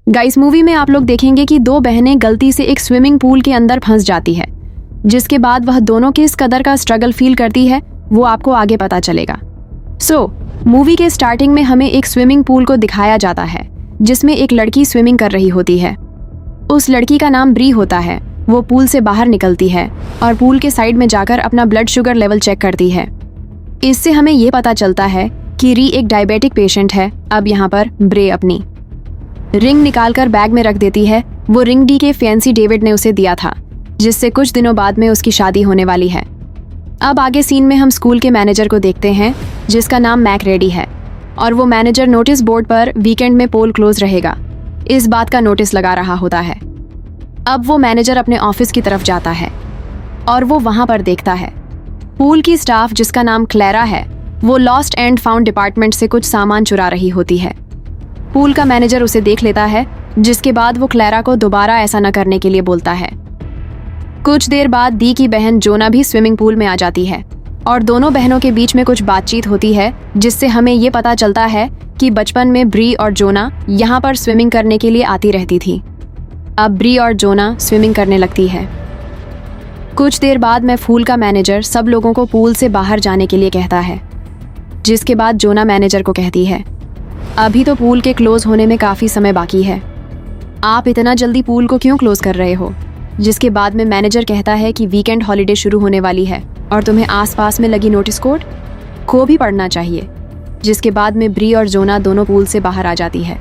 Guys, movie में आप लोग देखेंगे कि दो बहनें गलती से एक स्विमिंग पूल के अंदर फंस जाती है, जिसके बाद वह दोनों किस कदर का स्ट्रगल फील करती है वो आपको आगे पता चलेगा। मूवी के स्टार्टिंग में हमें एक स्विमिंग पूल को दिखाया जाता है जिसमें एक लड़की स्विमिंग कर रही होती है। उस लड़की का नाम ब्री होता है। वो पूल से बाहर निकलती है और पूल के साइड में जाकर अपना ब्लड शुगर लेवल चेक करती है। इससे हमें ये पता चलता है कि री एक डायबिटिक पेशेंट है। अब यहाँ पर ब्रे अपनी रिंग निकालकर बैग में रख देती है। वो रिंग डी के फैंसी डेविड ने उसे दिया था, जिससे कुछ दिनों बाद में उसकी शादी होने वाली है। अब आगे सीन में हम स्कूल के मैनेजर को देखते हैं जिसका नाम मैक रेडी है, और वो मैनेजर नोटिस बोर्ड पर वीकेंड में पोल क्लोज रहेगा इस बात का नोटिस लगा रहा होता है। अब वो मैनेजर अपने ऑफिस की तरफ जाता है और वो वहां पर देखता है पूल की स्टाफ जिसका नाम क्लेरा है, वो लॉस्ट एंड फाउंड डिपार्टमेंट से कुछ सामान चुरा रही होती है। पूल का मैनेजर उसे देख लेता है, जिसके बाद वो क्लेरा को दोबारा ऐसा न करने के लिए बोलता है। कुछ देर बाद दी की बहन जोना भी स्विमिंग पूल में आ जाती है और दोनों बहनों के बीच में कुछ बातचीत होती है, जिससे हमें ये पता चलता है कि बचपन में ब्री और जोना यहाँ पर स्विमिंग करने के लिए आती रहती थी। अब ब्री और जोना स्विमिंग करने लगती है। कुछ देर बाद में फूल का मैनेजर सब लोगों को पूल से बाहर जाने के लिए कहता है, जिसके बाद जोना मैनेजर को कहती है, अभी तो पूल के क्लोज होने में काफ़ी समय बाकी है, आप इतना जल्दी पूल को क्यों क्लोज कर रहे हो। जिसके बाद में मैनेजर कहता है कि वीकेंड हॉलीडे शुरू होने वाली है और तुम्हें आसपास में लगी नोटिस बोर्ड को भी पढ़ना चाहिए। जिसके बाद में ब्री और जोना दोनों पूल से बाहर आ जाती है,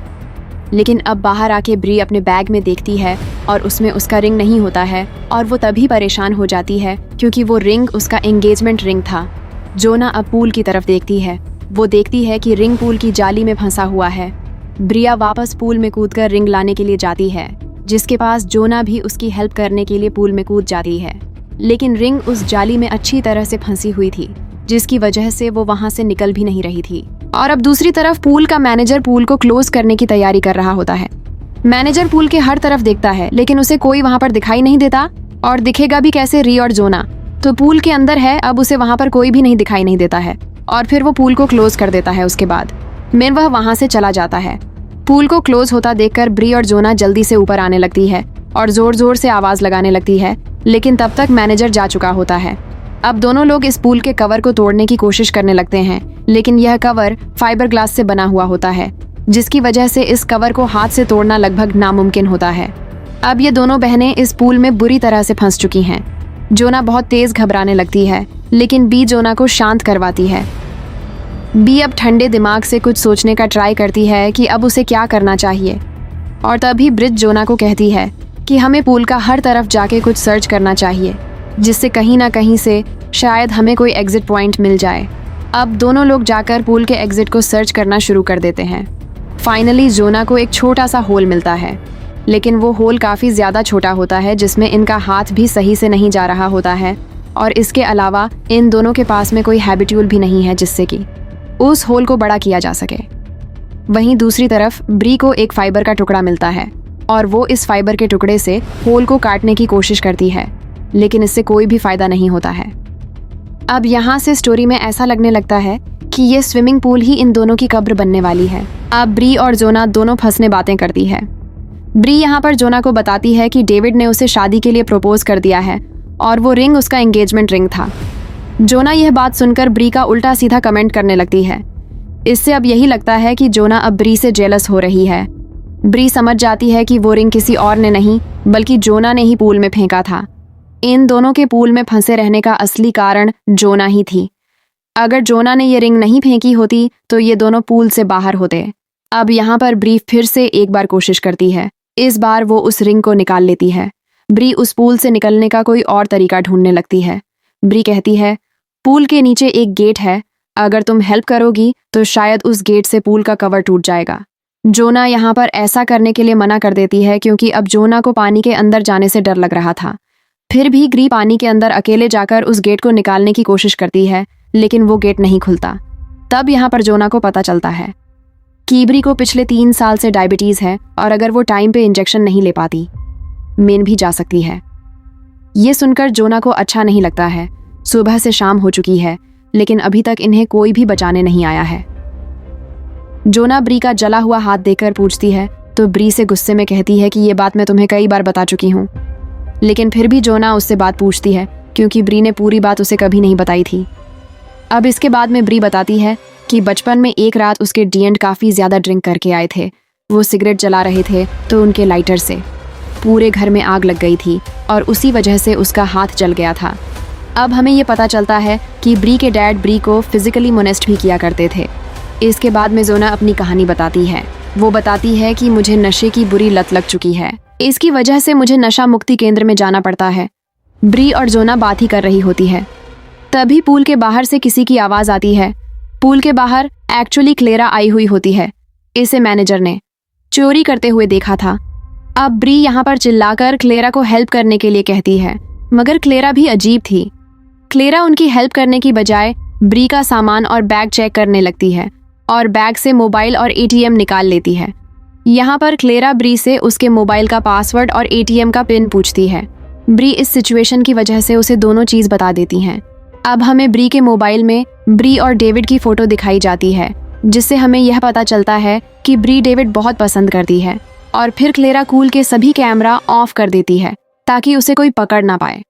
लेकिन अब बाहर आके ब्री अपने बैग में देखती है और उसमें उसका रिंग नहीं होता है, और वो तभी परेशान हो जाती है क्योंकि वो रिंग उसका एंगेजमेंट रिंग था। जोना अब पूल की तरफ देखती है। वो देखती है कि रिंग पूल की जाली में फंसा हुआ है। ब्रिया वापस पूल में कूदकर रिंग लाने के लिए जाती है, जिसके पास जोना भी उसकी हेल्प करने के लिए पूल में कूद जाती है, लेकिन रिंग उस जाली में अच्छी तरह से फंसी हुई थी, जिसकी वजह से वो वहां से निकल भी नहीं रही थी। और अब दूसरी तरफ पूल का मैनेजर पूल को क्लोज करने की तैयारी कर रहा होता है। मैनेजर पूल के हर तरफ देखता है, लेकिन उसे कोई वहां पर दिखाई नहीं देता, और दिखेगा भी कैसे, री और जोना तो पूल के अंदर है। अब उसे वहां पर कोई भी नहीं दिखाई नहीं देता है, और फिर वो पूल को क्लोज कर देता है। उसके बाद में वह वहां से चला जाता है। पूल को क्लोज होता देखकर ब्री और जोना जल्दी से ऊपर आने लगती है और जोर जोर से आवाज लगाने लगती है, लेकिन तब तक मैनेजर जा चुका होता है। अब दोनों लोग इस पूल के कवर को तोड़ने की कोशिश करने लगते हैं, लेकिन यह कवर फाइबर ग्लास से बना हुआ होता है, जिसकी वजह से इस कवर को हाथ से तोड़ना लगभग नामुमकिन होता है। अब ये दोनों बहनें इस पूल में बुरी तरह से फंस चुकी हैं। जोना बहुत तेज घबराने लगती है, लेकिन बी जोना को शांत करवाती है। बी अब ठंडे दिमाग से कुछ सोचने का ट्राई करती है कि अब उसे क्या करना चाहिए, और तभी ब्रिज जोना को कहती है कि हमें पूल का हर तरफ जाके कुछ सर्च करना चाहिए, जिससे कहीं ना कहीं से शायद हमें कोई एग्जिट पॉइंट मिल जाए। अब दोनों लोग जाकर पूल के एग्जिट को सर्च करना शुरू कर देते हैं। फाइनली जोना को एक छोटा सा होल मिलता है, लेकिन वो होल काफ़ी ज़्यादा छोटा होता है, जिसमें इनका हाथ भी सही से नहीं जा रहा होता है, और इसके अलावा इन दोनों के पास में कोई हैबिट्यूल भी नहीं है जिससे कि उस होल को बड़ा किया जा सके। वहीं दूसरी तरफ ब्री को एक फाइबर का टुकड़ा मिलता है, और वो इस फाइबर के टुकड़े से होल को काटने की कोशिश करती है, लेकिन इससे कोई भी फायदा नहीं होता है। अब यहाँ से स्टोरी में ऐसा लगने लगता है कि ये स्विमिंग पूल ही इन दोनों की कब्र बनने वाली है। अब ब्री और जोना दोनों फंसने बातें करती है। ब्री यहाँ पर जोना को बताती है कि डेविड ने उसे शादी के लिए प्रपोज कर दिया है, और वो रिंग उसका एंगेजमेंट रिंग था। जोना यह बात सुनकर ब्री का उल्टा सीधा कमेंट करने लगती है। इससे अब यही लगता है कि जोना अब ब्री से जेलस हो रही है। ब्री समझ जाती है कि वो रिंग किसी और ने नहीं बल्कि जोना ने ही पूल में फेंका था। इन दोनों के पूल में फंसे रहने का असली कारण जोना ही थी। अगर जोना ने ये रिंग नहीं फेंकी होती तो ये दोनों पूल से बाहर होते। अब यहाँ पर ब्री फिर से एक बार कोशिश करती है। इस बार वो उस रिंग को निकाल लेती है। ब्री उस पूल से निकलने का कोई और तरीका ढूंढने लगती है। ब्री कहती है, पूल के नीचे एक गेट है, अगर तुम हेल्प करोगी तो शायद उस गेट से पूल का कवर टूट जाएगा। जोना यहाँ पर ऐसा करने के लिए मना कर देती है, क्योंकि अब जोना को पानी के अंदर जाने से डर लग रहा था। फिर भी ब्री पानी के अंदर अकेले जाकर उस गेट को निकालने की कोशिश करती है, लेकिन वो गेट नहीं खुलता। तब यहाँ पर जोना को पता चलता है कि ब्री को पिछले 3 साल से डायबिटीज़ है, और अगर वो टाइम पे इंजेक्शन नहीं ले पाती मेन भी जा सकती है। ये सुनकर जोना को अच्छा नहीं लगता है। सुबह से शाम हो चुकी है, लेकिन अभी तक इन्हें कोई भी बचाने नहीं आया है। जोना ब्री का जला हुआ हाथ देखकर पूछती है, तो ब्री से गुस्से में कहती है कि ये बात मैं तुम्हें कई बार बता चुकी हूँ। लेकिन फिर भी जोना उससे बात पूछती है क्योंकि ब्री ने पूरी बात उसे कभी नहीं बताई थी। अब इसके बाद में ब्री बताती है कि बचपन में एक रात उसके डीएंड काफ़ी ज़्यादा ड्रिंक करके आए थे। वो सिगरेट जला रहे थे तो उनके लाइटर से पूरे घर में आग लग गई थी और उसी वजह से उसका हाथ जल गया था। अब हमें ये पता चलता है कि ब्री के डैड ब्री को फिजिकली मोनेस्ट भी किया करते थे। इसके बाद में जोना अपनी कहानी बताती है। वो बताती है कि मुझे नशे की बुरी लत लग चुकी है, इसकी वजह से मुझे नशा मुक्ति केंद्र में जाना पड़ता है। ब्री और जोना बात ही कर रही होती है, तभी पूल के बाहर से किसी की आवाज़ आती है। पूल के बाहर एक्चुअली क्लेरा आई हुई होती है। इसे मैनेजर ने चोरी करते हुए देखा था। अब ब्री यहाँ पर चिल्लाकर क्लेरा को हेल्प करने के लिए कहती है, मगर क्लेरा भी अजीब थी। क्लेरा उनकी हेल्प करने की बजाय ब्री का सामान और बैग चेक करने लगती है और बैग से मोबाइल और एटीएम निकाल लेती है। यहाँ पर क्लेरा ब्री से उसके मोबाइल का पासवर्ड और एटीएम का पिन पूछती है। ब्री इस सिचुएशन की वजह से उसे दोनों चीज़ बता देती हैं। अब हमें ब्री के मोबाइल में ब्री और डेविड की फ़ोटो दिखाई जाती है, जिससे हमें यह पता चलता है कि ब्री डेविड बहुत पसंद करती है। और फिर क्लेरा कूल के सभी कैमरा ऑफ कर देती है ताकि उसे कोई पकड़ ना पाए।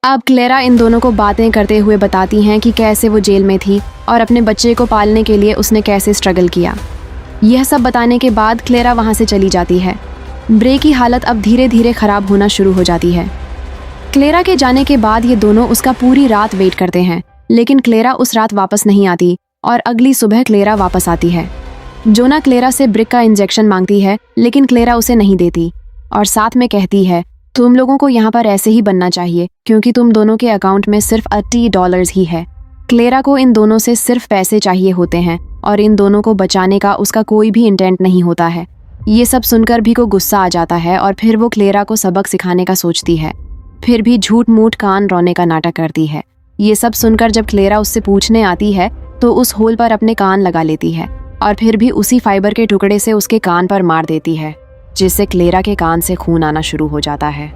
अब क्लेरा इन दोनों को बातें करते हुए बताती हैं कि कैसे वो जेल में थी और अपने बच्चे को पालने के लिए उसने कैसे स्ट्रगल किया। यह सब बताने के बाद क्लेरा वहाँ से चली जाती है। ब्रे की हालत अब धीरे धीरे ख़राब होना शुरू हो जाती है। क्लेरा के जाने के बाद ये दोनों उसका पूरी रात वेट करते हैं, लेकिन क्लेरा उस रात वापस नहीं आती और अगली सुबह क्लेरा वापस आती है। जोना क्लेरा से ब्रिक का इंजेक्शन मांगती है, लेकिन क्लेरा उसे नहीं देती और साथ में कहती है, तुम लोगों को यहाँ पर ऐसे ही बनना चाहिए क्योंकि तुम दोनों के अकाउंट में सिर्फ $80 ही है। क्लेरा को इन दोनों से सिर्फ पैसे चाहिए होते हैं और इन दोनों को बचाने का उसका कोई भी इंटेंट नहीं होता है। ये सब सुनकर भी को गुस्सा आ जाता है और फिर वो क्लेरा को सबक सिखाने का सोचती है, फिर भी झूठ मूठ कान रोने का नाटक करती है। ये सब सुनकर जब क्लेरा उससे पूछने आती है तो उस होल पर अपने कान लगा लेती है और फिर भी उसी फाइबर के टुकड़े से उसके कान पर मार देती है, जिससे क्लेरा के कान से खून आना शुरू हो जाता है।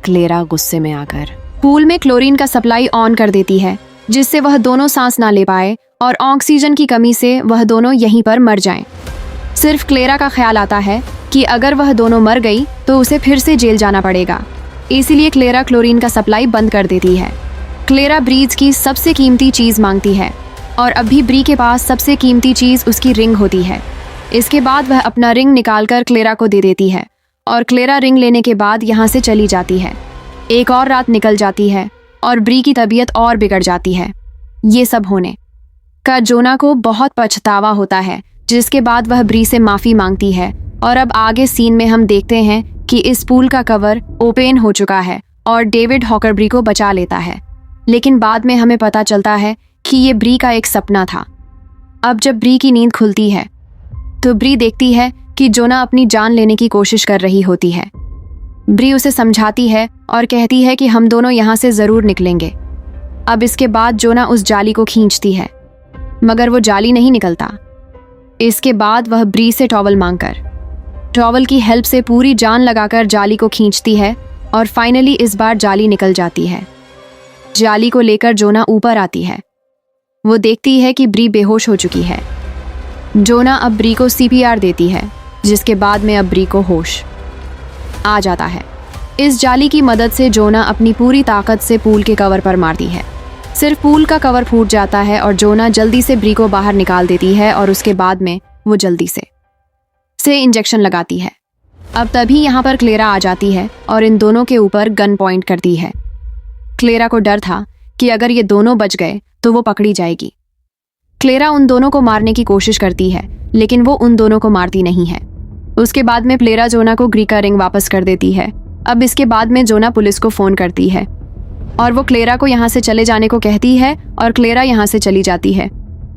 क्लेरा गुस्से में आकर पूल में क्लोरीन का सप्लाई ऑन कर देती है, जिससे वह दोनों सांस ना ले पाए और ऑक्सीजन की कमी से वह दोनों यहीं पर मर जाएं। सिर्फ क्लेरा का ख्याल आता है कि अगर वह दोनों मर गई तो उसे फिर से जेल जाना पड़ेगा, इसीलिए क्लेरा क्लोरीन का सप्लाई बंद कर देती है। क्लेरा ब्रीज की सबसे कीमती चीज़ मांगती है और अभी ब्री के पास सबसे कीमती चीज़ उसकी रिंग होती है। इसके बाद वह अपना रिंग निकालकर क्लेरा को दे देती है और क्लेरा रिंग लेने के बाद यहाँ से चली जाती है। एक और रात निकल जाती है और ब्री की तबीयत और बिगड़ जाती है। ये सब होने का जोना को बहुत पछतावा होता है, जिसके बाद वह ब्री से माफ़ी मांगती है। और अब आगे सीन में हम देखते हैं कि इस पूल का कवर ओपन हो चुका है और डेविड हॉकर ब्री को बचा लेता है, लेकिन बाद में हमें पता चलता है कि ये ब्री का एक सपना था। अब जब ब्री की नींद खुलती है तो ब्री देखती है कि जोना अपनी जान लेने की कोशिश कर रही होती है। ब्री उसे समझाती है और कहती है कि हम दोनों यहाँ से ज़रूर निकलेंगे। अब इसके बाद जोना उस जाली को खींचती है, मगर वो जाली नहीं निकलता। इसके बाद वह ब्री से टॉवल मांगकर टॉवल की हेल्प से पूरी जान लगाकर जाली को खींचती है और फाइनली इस बार जाली निकल जाती है। जाली को लेकर जोना ऊपर आती है। वो देखती है कि ब्री बेहोश हो चुकी है। जोना अब ब्री को CPR देती है, जिसके बाद में अब ब्री को होश आ जाता है। इस जाली की मदद से जोना अपनी पूरी ताकत से पूल के कवर पर मारती है। सिर्फ पूल का कवर फूट जाता है और जोना जल्दी से ब्री को बाहर निकाल देती है और उसके बाद में वो जल्दी से इंजेक्शन लगाती है। अब तभी यहाँ पर क्लेरा आ जाती है और इन दोनों के ऊपर गन पॉइंट करती है। क्लेरा को डर था कि अगर ये दोनों बच गए तो वो पकड़ी जाएगी। क्लेरा उन दोनों को मारने की कोशिश करती है, लेकिन वो उन दोनों को मारती नहीं है। उसके बाद में क्लेरा जोना को ग्री का रिंग वापस कर देती है। अब इसके बाद में जोना पुलिस को फ़ोन करती है और वो क्लेरा को यहाँ से चले जाने को कहती है और क्लेरा यहाँ से चली जाती है।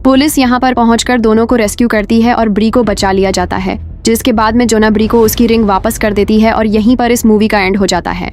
पुलिस यहाँ पर पहुँचकर दोनों को रेस्क्यू करती है और ब्री को बचा लिया जाता है, जिसके बाद में जोना ब्री को उसकी रिंग वापस कर देती है और यहीं पर इस मूवी का एंड हो जाता है।